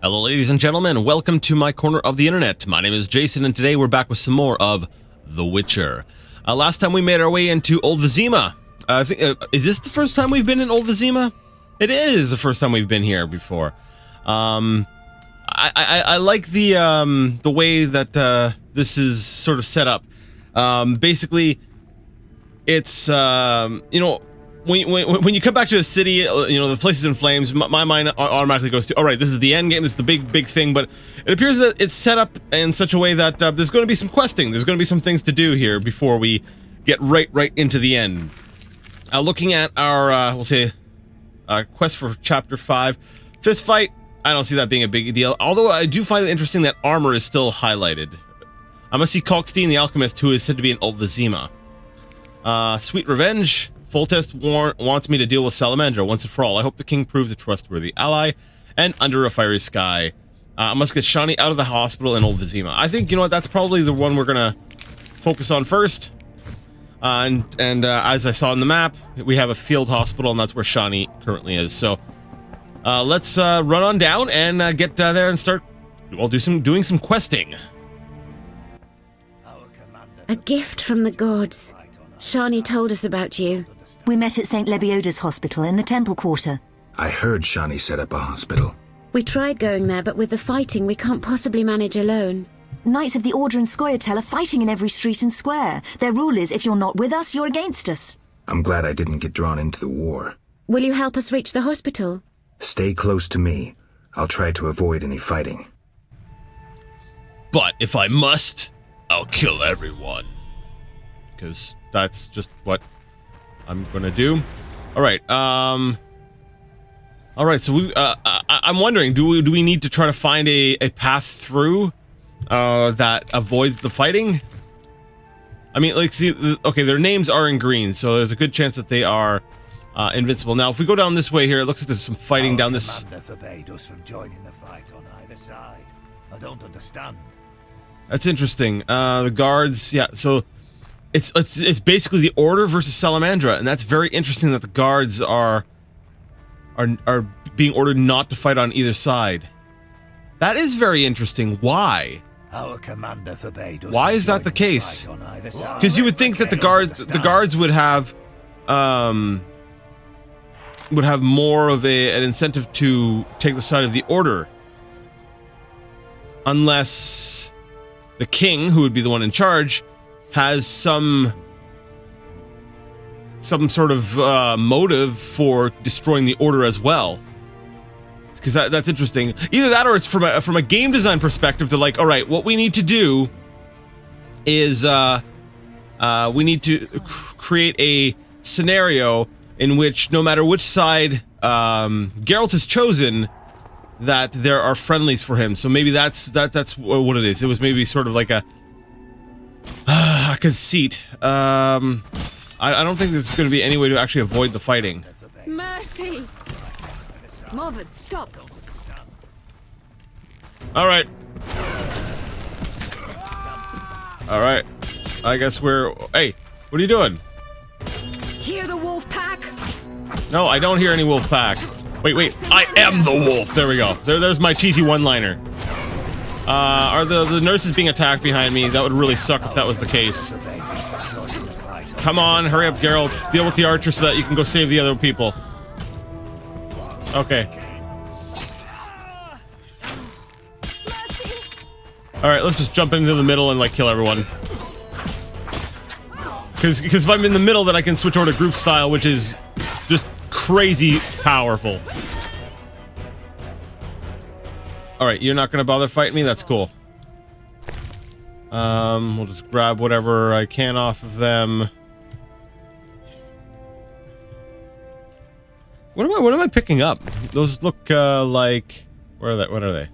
Hello ladies and gentlemen, welcome to my corner of the internet. My name is Jason and today we're back with some more of The Witcher. Last time we made our way into Old Vizima. Is this the first time we've been in Old Vizima? It is the first time we've been here before. I like the way that this is sort of set up. Basically, it's you know, when you come back to a city, you know, the place is in flames, my mind automatically goes to, all right, this is the end game, this is the big thing, but it appears that it's set up in such a way that there's going to be some questing, there's going to be some things to do here before we get right into the end. Looking at our, we'll say, quest for Chapter 5, Fist Fight, I don't see that being a big deal, although I do find it interesting that armor is still highlighted. I must see Kalkstein the Alchemist, who is said to be in Old Vizima. Sweet Revenge. Foltest wants me to deal with Salamandra once and for all. I hope the king proves a trustworthy ally. And Under a Fiery Sky. I must get Shani out of the hospital in Old Vizima. I think, you know what, that's probably the one we're gonna focus on first. As I saw on the map, we have a field hospital, and that's where Shani currently is. So, let's run on down and get there and start, well, doing some questing. A gift from the gods. Shani told us about you. We met at St. Lebioda's hospital in the Temple Quarter. I heard Shani set up a hospital. We tried going there, but with the fighting, we can't possibly manage alone. Knights of the Order and Scoia'tael are fighting in every street and square. Their rule is, if you're not with us, you're against us. I'm glad I didn't get drawn into the war. Will you help us reach the hospital? Stay close to me. I'll try to avoid any fighting. But if I must, I'll kill everyone. Because that's just what I'm gonna do. Alright, alright, so we, I'm wondering, do we need to try to find a path through, that avoids the fighting? I mean, like, see, okay, their names are in green, so there's a good chance that they are, invincible. Now, if we go down this way here, it looks like there's some fighting down this... forbade us from joining the fight on either side. I don't understand. That's interesting. The guards, yeah, so... It's basically the Order versus Salamandra, and that's very interesting that the guards are being ordered not to fight on either side. That is very interesting. Why? Our commander forbade us. Why is that the case? Because you would think that the guards would have more of an incentive to take the side of the Order, unless the king, who would be the one in charge, has some sort of motive for destroying the Order as well. Because that's interesting. Either that, or it's from a game design perspective. They're like, all right, what we need to do is we need to create a scenario in which no matter which side Geralt has chosen, that there are friendlies for him. So maybe that's what it is. It was maybe sort of like a conceit. I don't think there's going to be any way to actually avoid the fighting. Mercy! Marvin, stop! Alright. Alright. I guess we're... Hey, what are you doing? Hear the wolf pack? No, I don't hear any wolf pack. Wait. I am the wolf! There we go. There's my cheesy one-liner. Are the nurses being attacked behind me? That would really suck if that was the case. Come on, hurry up, Geralt. Deal with the archer so that you can go save the other people. Okay. Alright, let's just jump into the middle and, like, kill everyone. Because if I'm in the middle, then I can switch over to group style, which is just crazy powerful. Alright, you're not gonna bother fighting me? That's cool. We'll just grab whatever I can off of them. What am I picking up? Those look, like... Where are they? What are they?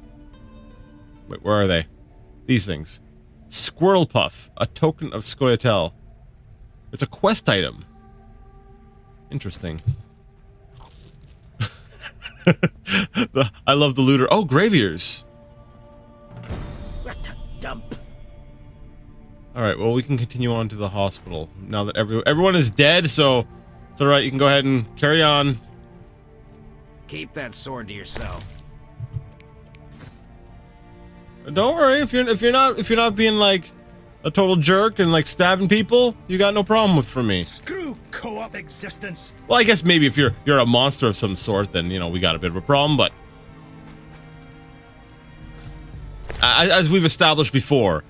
Wait, where are they? These things. Squirrel Puff. A token of Scoia'tael. It's a quest item. Interesting. I love the looter. Oh, graviers. What a dump. Alright, well, we can continue on to the hospital. Now that everyone is dead, so it's alright, you can go ahead and carry on. Keep that sword to yourself. Don't worry, if you're not being like a total jerk and like stabbing people, you got no problem with from me. Screw co-op existence. Well, I guess maybe if you're a monster of some sort, then you know we got a bit of a problem. But as we've established before,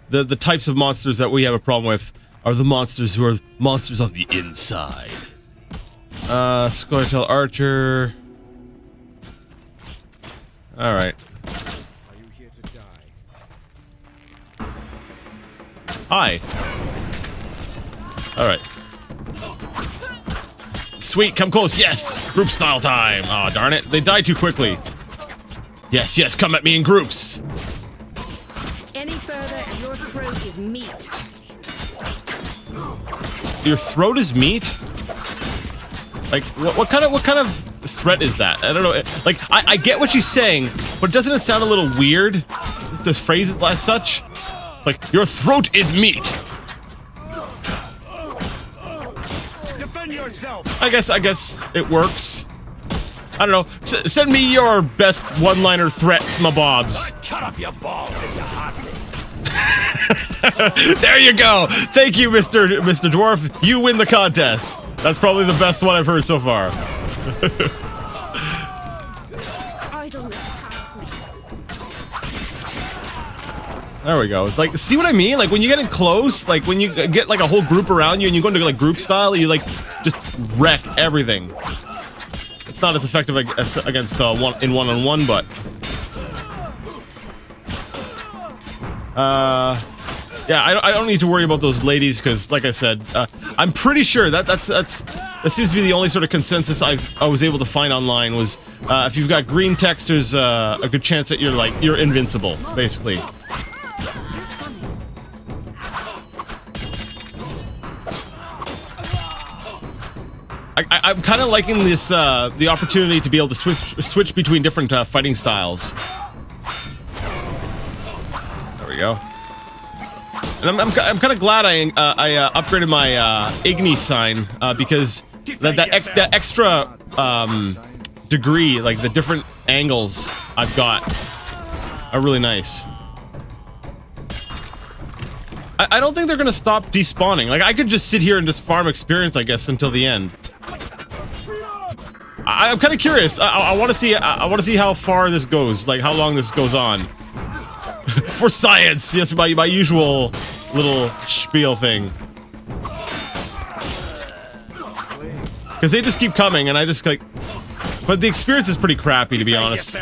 the types of monsters that we have a problem with are the monsters who are monsters on the inside. Scoia'tael Archer. All right. Are you here to die? Hi. All right. Sweet, come close. Yes, group style time. Oh, darn it, they die too quickly. Yes, yes, come at me in groups. Any further and your throat is meat. Your throat is meat? Like, what kind of threat is that? I don't know. Like, I get what she's saying, but doesn't it sound a little weird to phrase it as such? Like, your throat is meat. Defend yourself. I guess it works. I don't know. Send me your best one-liner threats, my bobs. Cut off your balls if you have me. There you go. Thank you, Mr. Dwarf. You win the contest. That's probably the best one I've heard so far. Idleness attacks me. There we go. It's like, see what I mean? Like when you get in close, like when you get like a whole group around you and you go into like group style, you like just wreck everything. It's not as effective against one-on-one, but yeah, I don't need to worry about those ladies because, like I said, I'm pretty sure that seems to be the only sort of consensus I was able to find online was if you've got green text, there's a good chance that you're invincible, basically. I'm kind of liking this the opportunity to be able to switch between different fighting styles. There we go. And I'm kind of glad I upgraded my Igni sign because that extra degree, like the different angles I've got, are really nice. I don't think they're gonna stop despawning. Like I could just sit here and just farm experience, I guess, until the end. I'm kind of curious. I want to see. I want to see how far this goes. Like how long this goes on. For science, yes, my usual little spiel thing. Because they just keep coming, and I just like. But the experience is pretty crappy, to be honest.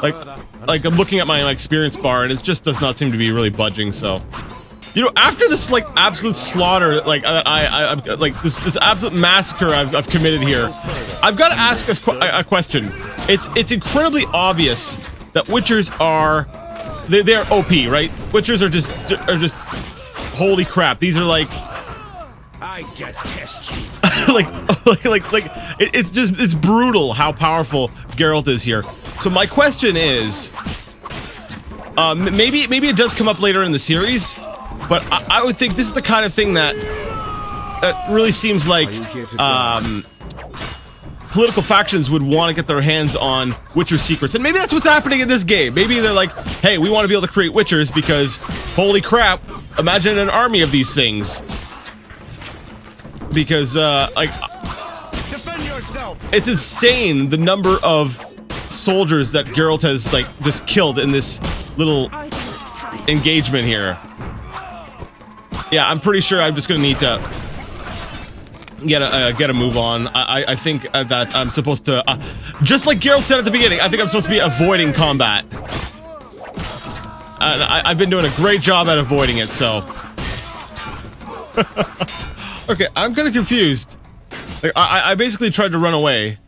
Like I'm looking at my experience bar, and it just does not seem to be really budging. So, you know, after this like absolute slaughter, like I'm like this absolute massacre I've committed here, I've got to ask a question. It's incredibly obvious that Witchers are they're OP, right? Witchers are just holy crap. These are like I detest you. it's brutal how powerful Geralt is here. So my question is, maybe it does come up later in the series, but I would think this is the kind of thing that really seems like political factions would want to get their hands on Witcher secrets, and maybe that's what's happening in this game. Maybe they're like, hey, we want to be able to create Witchers because, holy crap, imagine an army of these things. Because, like, Defend yourself. It's insane the number of soldiers that Geralt has, like, just killed in this little engagement here. Yeah, I'm pretty sure I'm just gonna need to get a move on. I think that I'm supposed to, just like Geralt said at the beginning, I think I'm supposed to be avoiding combat. And I've been doing a great job at avoiding it, so. Okay, I'm kind of confused. Like, I basically tried to run away.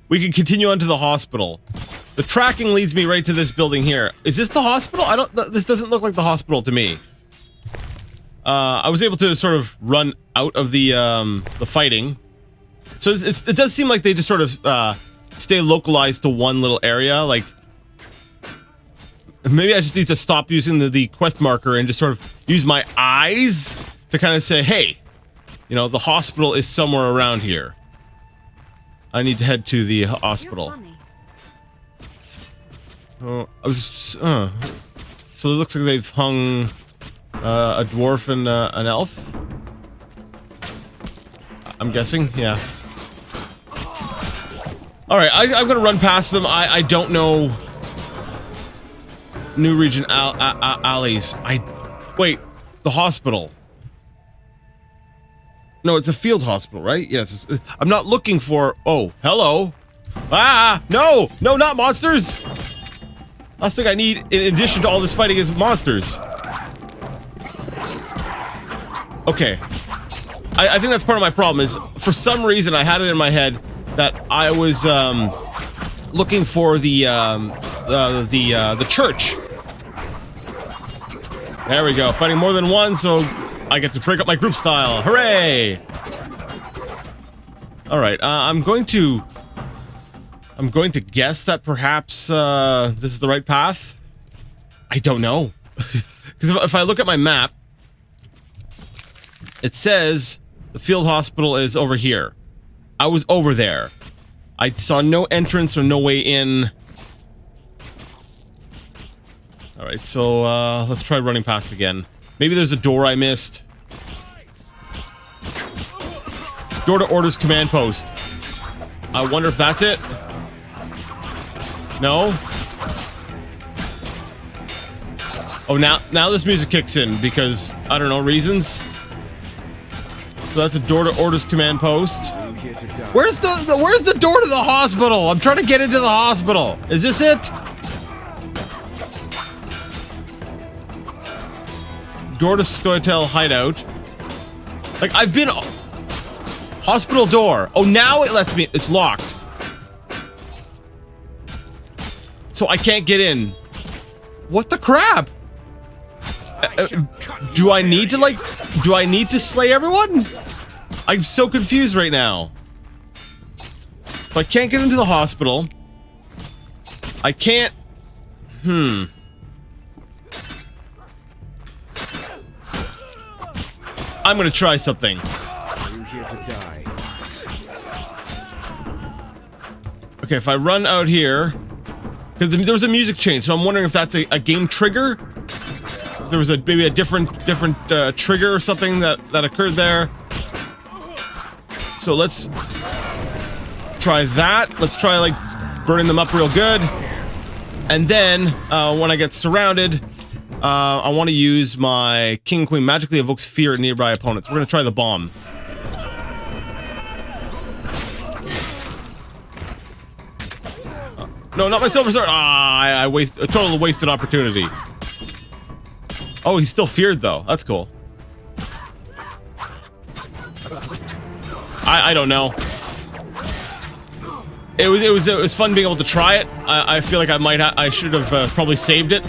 We can continue on to the hospital. The tracking leads me right to this building here. Is this the hospital? This doesn't look like the hospital to me. I was able to sort of run out of the fighting. So it does seem like they just sort of stay localized to one little area. Like, maybe I just need to stop using the quest marker and just sort of use my eyes to kind of say, hey, you know, the hospital is somewhere around here. I need to head to the hospital. Oh, I was. So it looks like they've hung a dwarf and an elf. I'm guessing, yeah. All right, I'm gonna run past them. I don't know New Region alleys. Wait, the hospital. No, it's a field hospital, right? Yes. I'm not looking for. Oh, hello. Ah, no, not monsters. Last thing I need, in addition to all this fighting, is monsters. Okay. I think that's part of my problem. Is for some reason I had it in my head that I was looking for the church. There we go. Fighting more than one, so I get to break up my group style. Hooray! All right. I'm going to guess that perhaps this is the right path. I don't know, because if I look at my map, it says the field hospital is over here. I was over there. I saw no entrance or no way in. All right, so let's try running past again. Maybe there's a door I missed. Door to orders command post. I wonder if that's it. No? Oh, now this music kicks in because, I don't know, reasons. So that's a door to orders command post. Where's the door to the hospital? I'm trying to get into the hospital. Is this it? Door to Scoia'tael hideout. Like, I've been... Hospital door. Oh, now it lets me... It's locked. So I can't get in. What the crap? Do I need to, like... Do I need to slay everyone? I'm so confused right now. So I can't get into the hospital. I can't... I'm gonna try something. Okay, if I run out here... Because there was a music change, so I'm wondering if that's a game trigger? If there was maybe a different trigger or something that occurred there. So let's try that. Let's try, like, burning them up real good. And then, when I get surrounded, I want to use my King and Queen magically evokes fear in nearby opponents. We're gonna try the bomb. No, not my silver sword. Ah, a total wasted opportunity. Oh, he's still feared though. That's cool. I don't know. It was fun being able to try it. I feel like I should have probably saved it.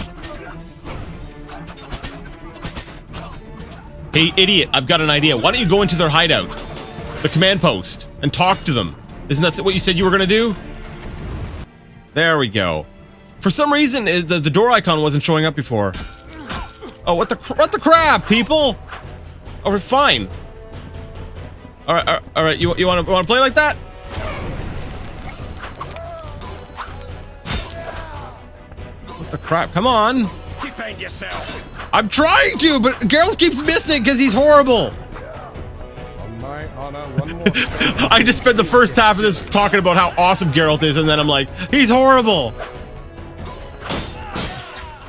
Hey, idiot! I've got an idea. Why don't you go into their hideout, the command post, and talk to them? Isn't that what you said you were gonna do? There we go. For some reason, the door icon wasn't showing up before. Oh, what the crap, people? Oh, we're fine. All right. You want to play like that? What the crap? Come on. Defend yourself. I'm trying to, but Geralt keeps missing because he's horrible. On my honor, one more step. I just spent the first half of this talking about how awesome Geralt is, and then I'm like, he's horrible.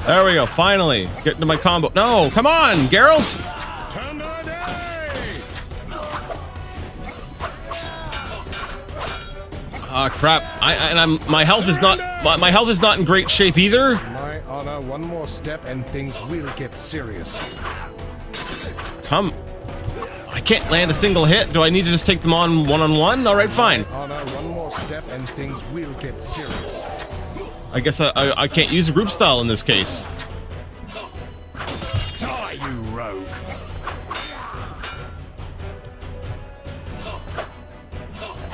There we go. Finally, get into my combo. No, come on, Geralt. Ah, crap. My health is not in great shape either. My honor, one more step and things will get serious. Come. I can't land a single hit. Do I need to just take them on one-on-one? All right, fine. Honor, one more step and things will get serious. I guess I can't use a group style in this case. Die, you rogue.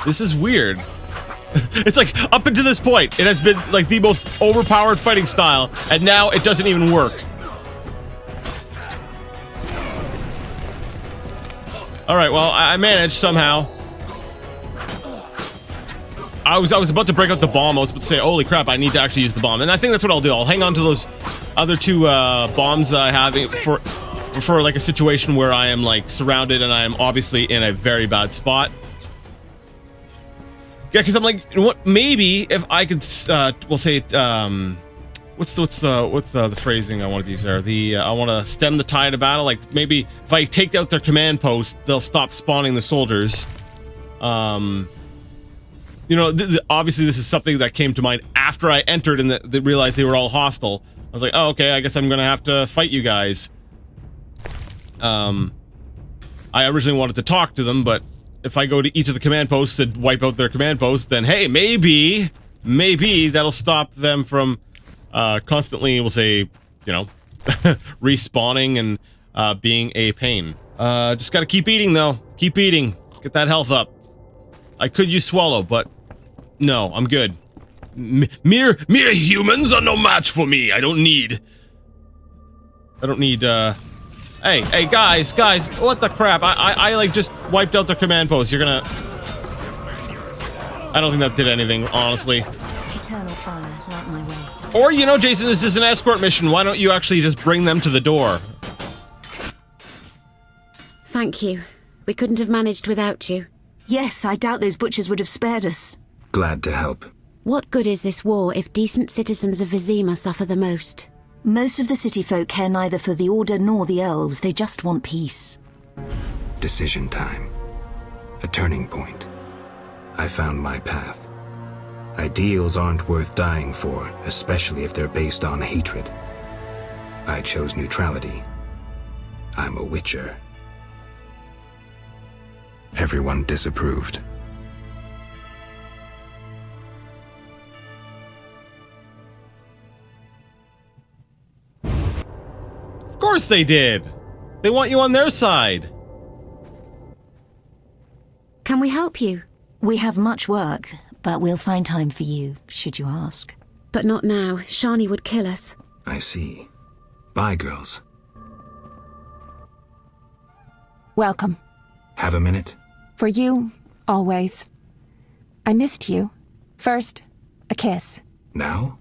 This is weird. It's like, up until this point, it has been like the most overpowered fighting style, and now it doesn't even work. Alright, well, I managed somehow. I was about to break out the bomb. I was about to say, holy crap, I need to actually use the bomb. And I think that's what I'll do. I'll hang on to those other two bombs I have for like a situation where I am like surrounded and I am obviously in a very bad spot. Yeah, because I'm like, you know what? Maybe if I could, we'll say, what's the phrasing I want to use there? I want to stem the tide of battle. Like maybe if I take out their command post, they'll stop spawning the soldiers. You know, obviously this is something that came to mind after I entered and they realized they were all hostile. I was like, oh, okay, I guess I'm gonna have to fight you guys. I originally wanted to talk to them, but if I go to each of the command posts and wipe out their command posts, then hey, maybe that'll stop them from constantly, we'll say, you know, respawning and being a pain. Just gotta keep eating though. Keep eating. Get that health up. I could use swallow, but no, I'm good. Mere humans are no match for me. I don't need, hey, guys, what the crap? I like just wiped out the command post. You're gonna... I don't think that did anything, honestly. Eternal fire, light my way. Or, you know, Jason, this is an escort mission. Why don't you actually just bring them to the door? Thank you. We couldn't have managed without you. Yes, I doubt those butchers would have spared us. Glad to help. What good is this war if decent citizens of Vizima suffer the most? Most of the city folk care neither for the Order nor the elves. They just want peace. Decision time. A turning point. I found my path. Ideals aren't worth dying for, especially if they're based on hatred. I chose neutrality. I'm a witcher. Everyone disapproved. Of course they did. They want you on their side. Can we help you? We have much work, but we'll find time for you, should you ask. But not now. Shani would kill us. I see. Bye, girls. Welcome. Have a minute? For you, always. I missed you. First, a kiss. Now?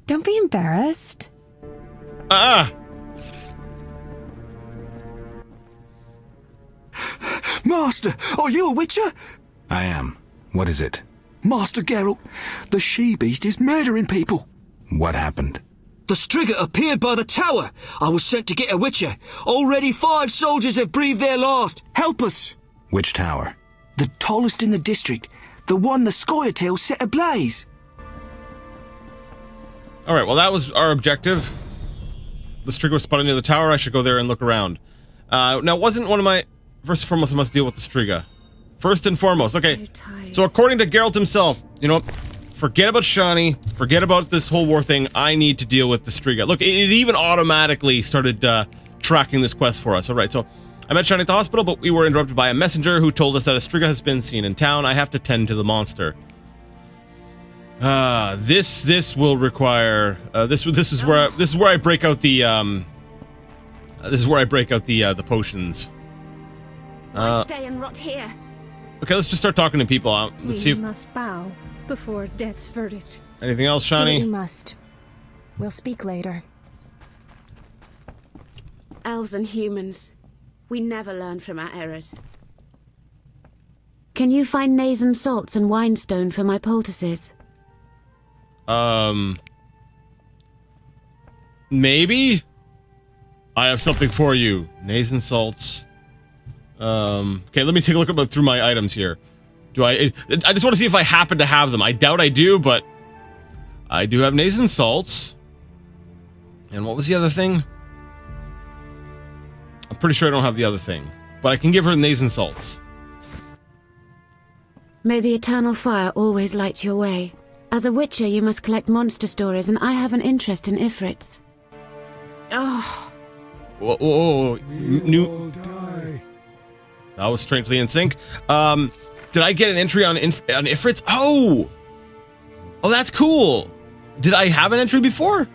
Don't be embarrassed. Master, are you a witcher? I am. What is it? Master Geralt, the she-beast is murdering people. What happened? The Striga appeared by the tower. I was sent to get a witcher. Already 5 soldiers have breathed their last. Help us. Which tower? The tallest in the district. The one the Scoia'tael set ablaze. Alright, well that was our objective. The Striga was spotted near the tower. I should go there and look around. Now, wasn't one of my... First and foremost, I must deal with the Striga. First and foremost, okay. So according to Geralt himself, you know, forget about Shani, forget about this whole war thing. I need to deal with the Striga. Look, it even automatically started tracking this quest for us. Alright, so I met Shani at the hospital, but we were interrupted by a messenger who told us that a Striga has been seen in town. I have to tend to the monster. This will require this is where I break out the the potions. I stay and rot here. Okay, let's just start talking to people. Let's see if We must bow before death's verdict. anything else, Do what you Shani. must. We'll speak later. Elves and humans. We never learn from our errors. Can you find Nazen salts and winestone for my poultices? Maybe. I have something for you. Nazen salts. Okay, let me take a look through my items here. Do I just want to see if I happen to have them. I doubt I do, but I do have Nazen salts. And what was the other thing? I'm pretty sure I don't have the other thing, but I can give her Nazen salts. May the eternal fire always light your way. As a witcher, you must collect monster stories, and I have an interest in ifrits. Oh. Whoa. That was strangely in sync. Did I get an entry on ifrits? Oh, that's cool. Did I have an entry before?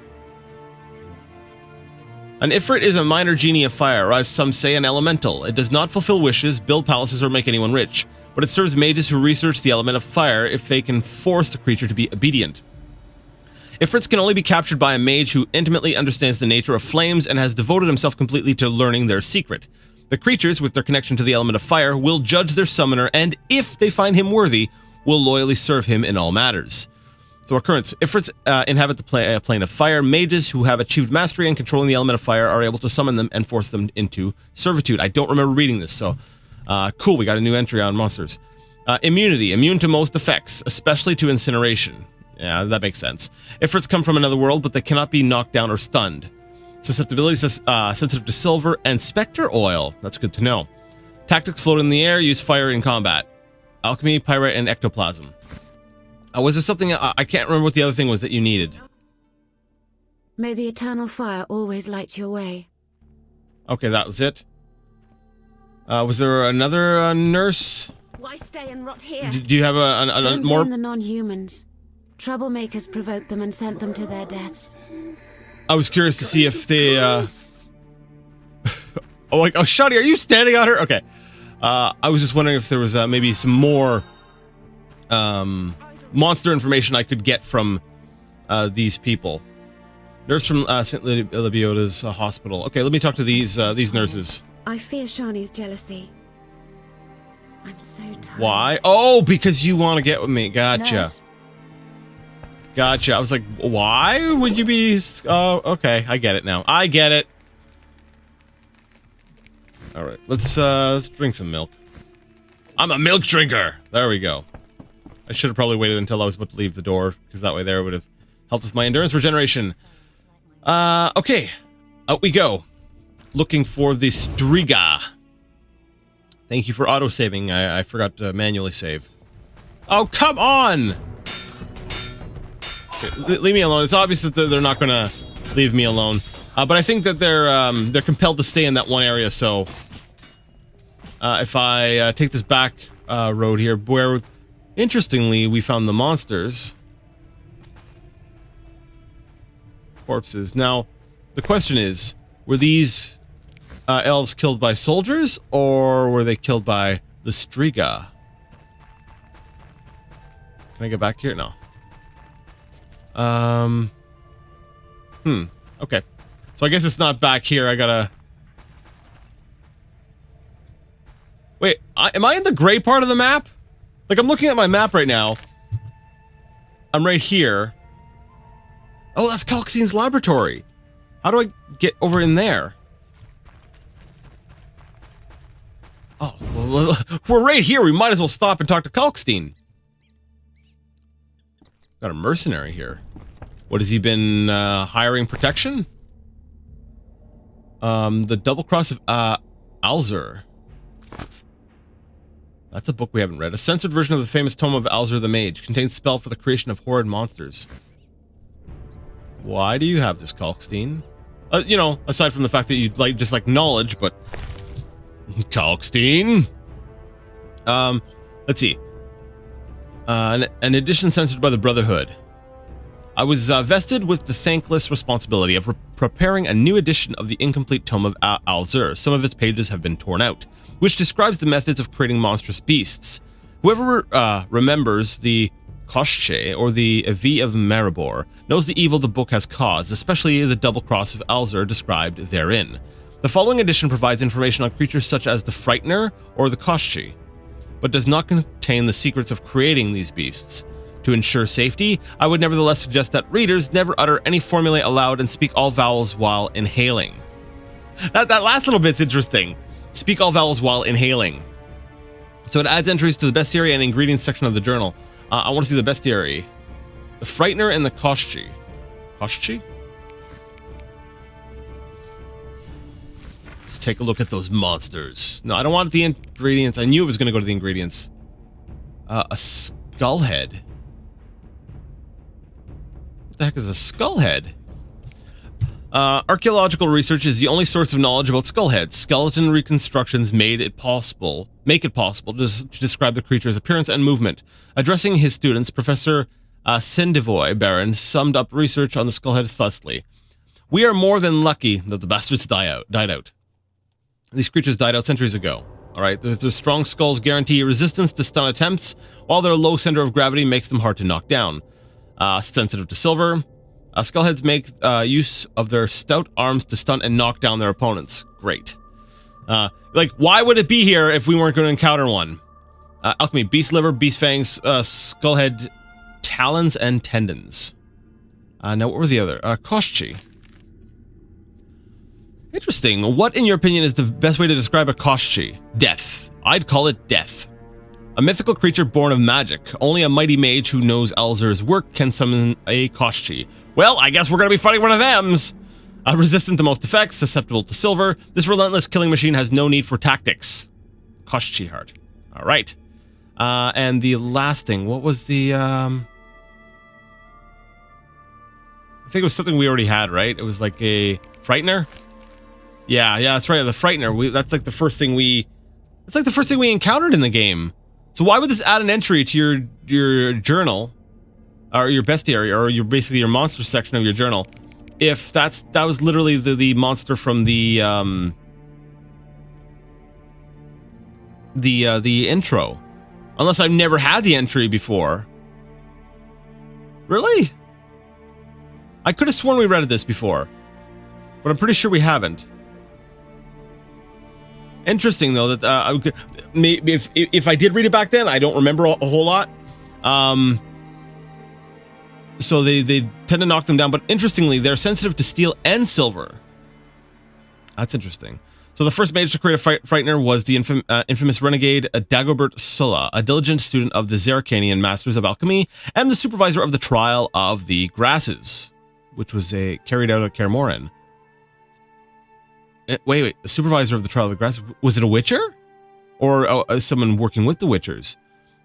An ifrit is a minor genie of fire, or as some say, an elemental. It does not fulfill wishes, build palaces, or make anyone rich, but it serves mages who research the element of fire if they can force the creature to be obedient. Ifrits can only be captured by a mage who intimately understands the nature of flames and has devoted himself completely to learning their secret. The creatures, with their connection to the element of fire, will judge their summoner, and if they find him worthy, will loyally serve him in all matters. So occurrence. Ifrits inhabit the plane of fire. Mages who have achieved mastery in controlling the element of fire are able to summon them and force them into servitude. I don't remember reading this, so cool, we got a new entry on monsters. Immunity. Immune to most effects, especially to incineration. Yeah, that makes sense. Ifrits come from another world, but they cannot be knocked down or stunned. Susceptibility sensitive to silver and spectre oil. That's good to know. Tactics: float in the air, use fire in combat. Alchemy, pyrite, and ectoplasm. Was there something, I can't remember what the other thing was that you needed. May the eternal fire always light your way. Okay, that was it. Was there another nurse? Why stay and rot here? Do you have a Don't more? blame the non-humans. Troublemakers provoked them and sent them to their deaths. I was curious to see if they, oh, Shadi, are you standing on her? Okay. I was just wondering if there was maybe some more monster information I could get from these people. Nurse from St. Libiota's hospital. Okay, let me talk to these nurses. I fear Shani's jealousy. I'm so tired. Why? Oh, because you want to get with me. Gotcha. Nurse. Gotcha. I was like, why would you be... Oh, okay. I get it now. I get it. All right. Let's drink some milk. I'm a milk drinker. There we go. I should have probably waited until I was about to leave the door, because that way there would have helped with my endurance regeneration. Okay. Out we go. Looking for the Striga. Thank you for auto-saving. I forgot to manually save. Oh, come on! Okay, leave me alone. It's obvious that they're not gonna leave me alone. But I think that they're compelled to stay in that one area, so... if I take this back road here, where... Interestingly, we found the monsters. Corpses. Now, the question is, were these elves killed by soldiers, or were they killed by the Striga? Can I get back here? No. Okay. So I guess it's not back here. I gotta... Wait, am I in the gray part of the map? Like, I'm looking at my map right now. I'm right here. Oh, that's Calxine's laboratory. How do I get over in there? Oh, well, we're right here. We might as well stop and talk to Kalkstein. Got a mercenary here. What, has he been hiring protection? The Double Cross of Alzur. That's a book we haven't read. A censored version of the famous tome of Alzur the Mage. Contains spell for the creation of horrid monsters. Why do you have this, Kalkstein? You know, aside from the fact that you just like knowledge, but... Kalkstein? Let's see. An edition censored by the Brotherhood. I was vested with the thankless responsibility of preparing a new edition of the incomplete tome of Alzur. Some of its pages have been torn out, which describes the methods of creating monstrous beasts. Whoever remembers the Koshche, or the Evi of Maribor, knows the evil the book has caused, especially the Double Cross of Alzur described therein. The following edition provides information on creatures such as the Frightener or the Koshche, but does not contain the secrets of creating these beasts. To ensure safety, I would nevertheless suggest that readers never utter any formulae aloud and speak all vowels while inhaling. That last little bit's interesting. Speak all vowels while inhaling. So it adds entries to the bestiary and ingredients section of the journal. I want to see the bestiary. The Frightener and the Koshche. Koshche? Let's take a look at those monsters. No, I don't want the ingredients. I knew it was going to go to the ingredients. A skull head. What the heck is a skull head? Archaeological research is the only source of knowledge about skullheads. Skeleton reconstructions make it possible to describe the creature's appearance and movement. Addressing his students, Professor Sendevoy Baron summed up research on the skullheads thusly. We are more than lucky that the bastards died out. These creatures died out centuries ago. All right, their strong skulls guarantee resistance to stun attempts, while their low center of gravity makes them hard to knock down. Sensitive to silver. Skullheads make use of their stout arms to stun and knock down their opponents. Great. Like, why would it be here if we weren't going to encounter one? Alchemy, beast liver, beast fangs, skullhead, talons, and tendons. Now, what were the other? Koshchi. Interesting. What, in your opinion, is the best way to describe a Koshchi? Death. I'd call it death. A mythical creature born of magic. Only a mighty mage who knows Elzer's work can summon a Koshchi. Well, I guess we're going to be fighting one of thems. Resistant to most effects, susceptible to silver. This relentless killing machine has no need for tactics. Koshchi heart. All right. And the last thing, what was the... I think it was something we already had, right? It was like a Frightener? Yeah, that's right. The Frightener. That's like the first thing we... That's like the first thing we encountered in the game. So why would this add an entry to your journal, or your bestiary, or basically your monster section of your journal, if that was literally the monster from the intro? Unless I've never had the entry before. Really? I could have sworn we read this before, but I'm pretty sure we haven't. Interesting, though, that maybe if I did read it back then, I don't remember a whole lot. So they tend to knock them down, but interestingly, they're sensitive to steel and silver. That's interesting. So the first mage to create a Frightener was the infamous renegade Dagobert Sulla, a diligent student of the Zeracanian Masters of Alchemy and the supervisor of the Trial of the Grasses, which was carried out at Kaer Morhen. Wait, the supervisor of the Trial of the Grasses, was it a Witcher? Or someone working with the Witchers?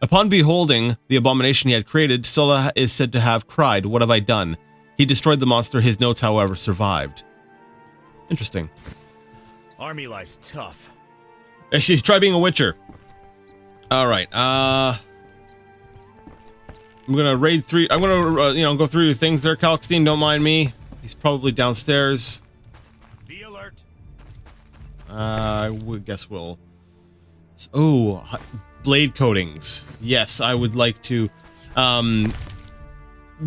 Upon beholding the abomination he had created, Sulla is said to have cried, "What have I done?" He destroyed the monster. His notes, however, survived. Interesting. Army life's tough. Try being a Witcher. All right. I'm gonna raid through. I'm gonna go through your things there, Kalkstein. Don't mind me. He's probably downstairs. Be alert. I guess we'll. Oh, blade coatings. Yes, I would like to.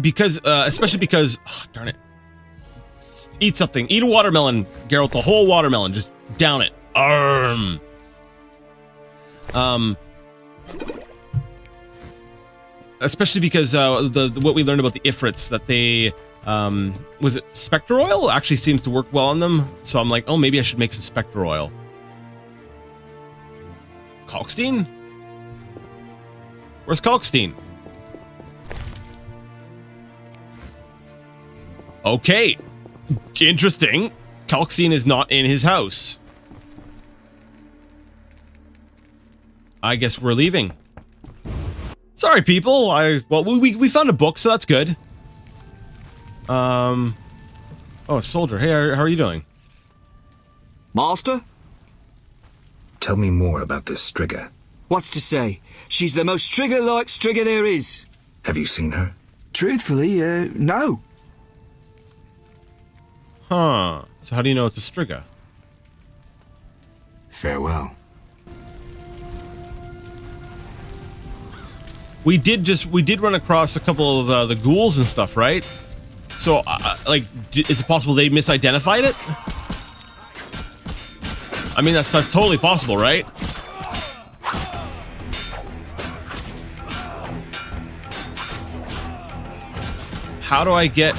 Because especially because, darn it. Eat something. Eat a watermelon, Geralt. The whole watermelon. Just down it. Especially because what we learned about the Ifrits, that they was it Spectre oil actually seems to work well on them. So I'm like, oh, maybe I should make some Spectre oil. Kalkstein? Where's Kalkstein? Okay. Interesting. Kalkstein is not in his house. I guess we're leaving. Sorry, people. Well, we found a book, so that's good. Oh, a soldier. Hey, how are you doing? Master? Tell me more about this Striga. What's to say? She's the most Striga-like Striga there is. Have you seen her? Truthfully, no. Huh. So how do you know it's a Striga? Farewell. We did run across a couple of the ghouls and stuff, right? So, like, is it possible they misidentified it? I mean, that's totally possible, right? How do I get...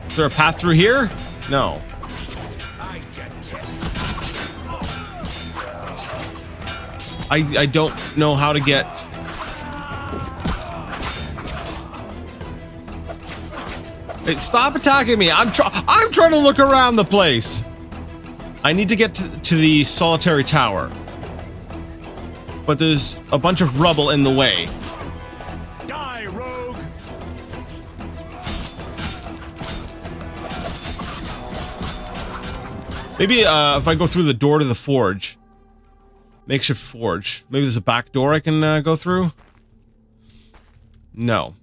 Is there a path through here? No. I don't know how to get... Hey, stop attacking me! I'm trying to look around the place! I need to get to the solitary tower. But there's a bunch of rubble in the way. Die, rogue! Maybe if I go through the door to the forge. Makeshift forge. Maybe there's a back door I can go through? No.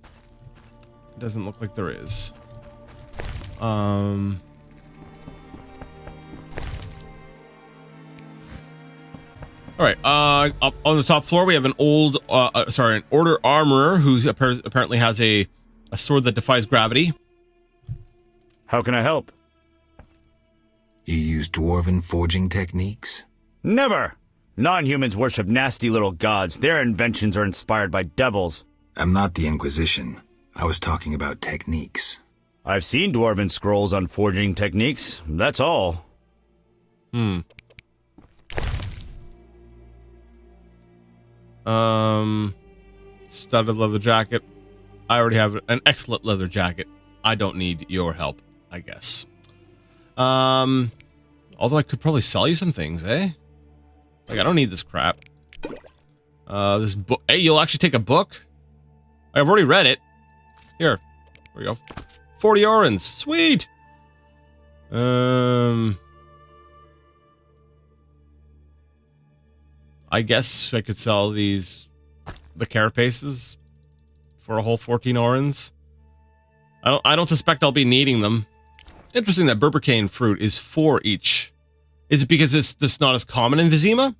It doesn't look like there is. All right. Up on the top floor, we have an an order armorer who apparently has a sword that defies gravity. How can I help? You use dwarven forging techniques? Never! Non-humans worship nasty little gods. Their inventions are inspired by devils. I'm not the Inquisition. I was talking about techniques. I've seen dwarven scrolls on forging techniques. That's all. Studded leather jacket. I already have an excellent leather jacket. I don't need your help, I guess. Although I could probably sell you some things, eh? Like, I don't need this crap. This book. Hey, you'll actually take a book? I've already read it. Here. There we go. 40 orens. Sweet! I guess I could sell the carapaces for a whole 14 orens. I don't suspect I'll be needing them. Interesting that berbercane fruit is 4 each. Is it because it's not as common in Vizima?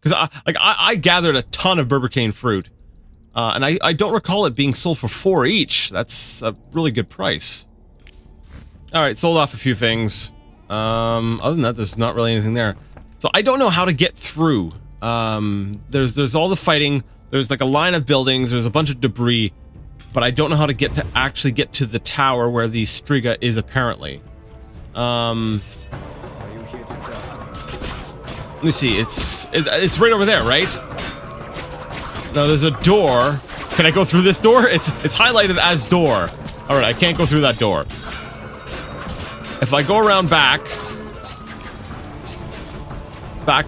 Because I gathered a ton of berbercane fruit, and I don't recall it being sold for 4 each. That's a really good price. All right, sold off a few things. Other than that, there's not really anything there. So I don't know how to get through. There's all the fighting. There's like a line of buildings. There's a bunch of debris, but I don't know how to actually get to the tower where the Striga is apparently. Let me see. It's right over there, right? No, there's a door. Can I go through this door? It's highlighted as door. All right, I can't go through that door. If I go around back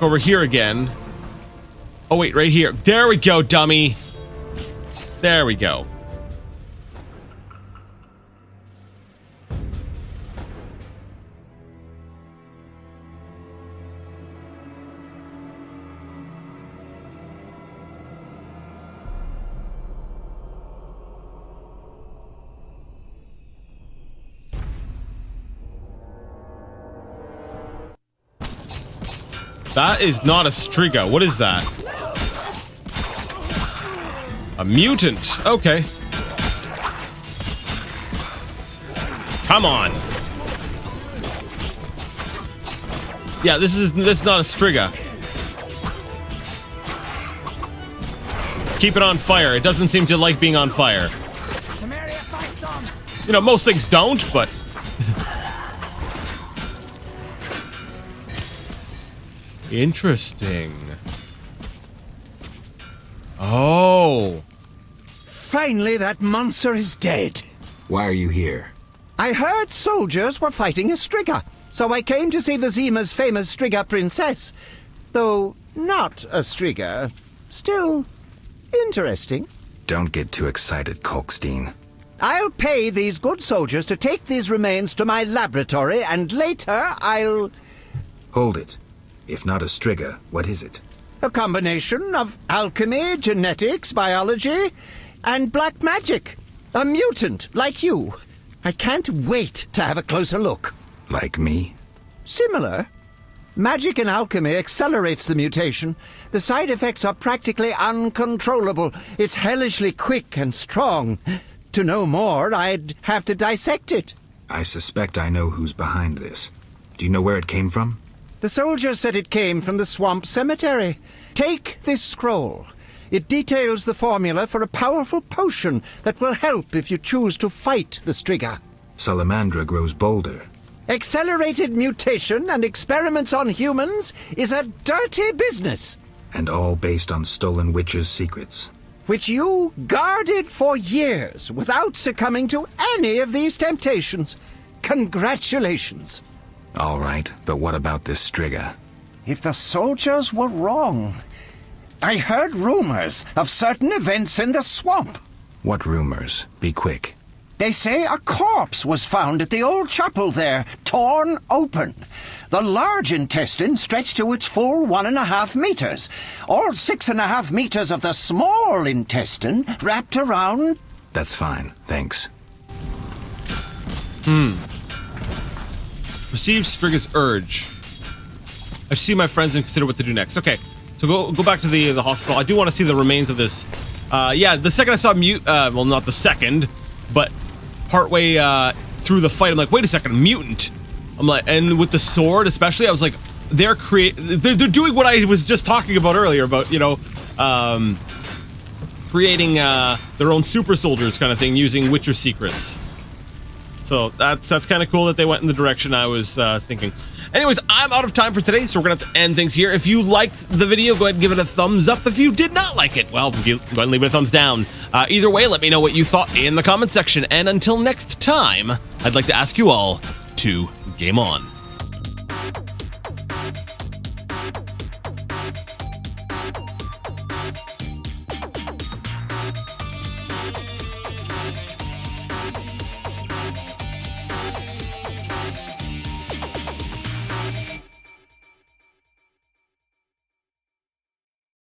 over here again. Oh wait, right here. There we go, dummy. There we go. That is not a Striga. What is that? A mutant. Okay. Come on. Yeah, this is not a Striga. Keep it on fire. It doesn't seem to like being on fire. You know, most things don't, but... Interesting. Oh. Finally, that monster is dead. Why are you here? I heard soldiers were fighting a Striga, so I came to see Vizima's famous Striga princess. Though not a Striga, still interesting. Don't get too excited, Kalkstein. I'll pay these good soldiers to take these remains to my laboratory, and later I'll... Hold it. If not a Striga, what is it? A combination of alchemy, genetics, biology, and black magic. A mutant, like you. I can't wait to have a closer look. Like me? Similar. Magic and alchemy accelerates the mutation. The side effects are practically uncontrollable. It's hellishly quick and strong. To know more, I'd have to dissect it. I suspect I know who's behind this. Do you know where it came from? The soldier said it came from the swamp cemetery. Take this scroll. It details the formula for a powerful potion that will help if you choose to fight the Striga. Salamandra grows bolder. Accelerated mutation and experiments on humans is a dirty business. And all based on stolen witches' secrets. Which you guarded for years without succumbing to any of these temptations. Congratulations. All right, but what about this Striga? If the soldiers were wrong. I heard rumors of certain events in the swamp. What rumors? Be quick. They say a corpse was found at the old chapel there, torn open. The large intestine stretched to its full 1.5 meters. All 6.5 meters of the small intestine wrapped around... That's fine, thanks. Receive Striga's urge. I see my friends and consider what to do next. Okay. So go back to the hospital. I do want to see the remains of this. Yeah, the second I saw well, not the second, but partway through the fight, I'm like, wait a second, mutant. I'm like, and with the sword especially, I was like, they're doing what I was just talking about earlier about, you know, creating their own super soldiers kind of thing using Witcher secrets. So that's kind of cool that they went in the direction I was thinking. Anyways, I'm out of time for today, so we're gonna have to end things here. If you liked the video, go ahead and give it a thumbs up. If you did not like it, well, go ahead and leave it a thumbs down. Either way, let me know what you thought in the comment section. And until next time, I'd like to ask you all to game on.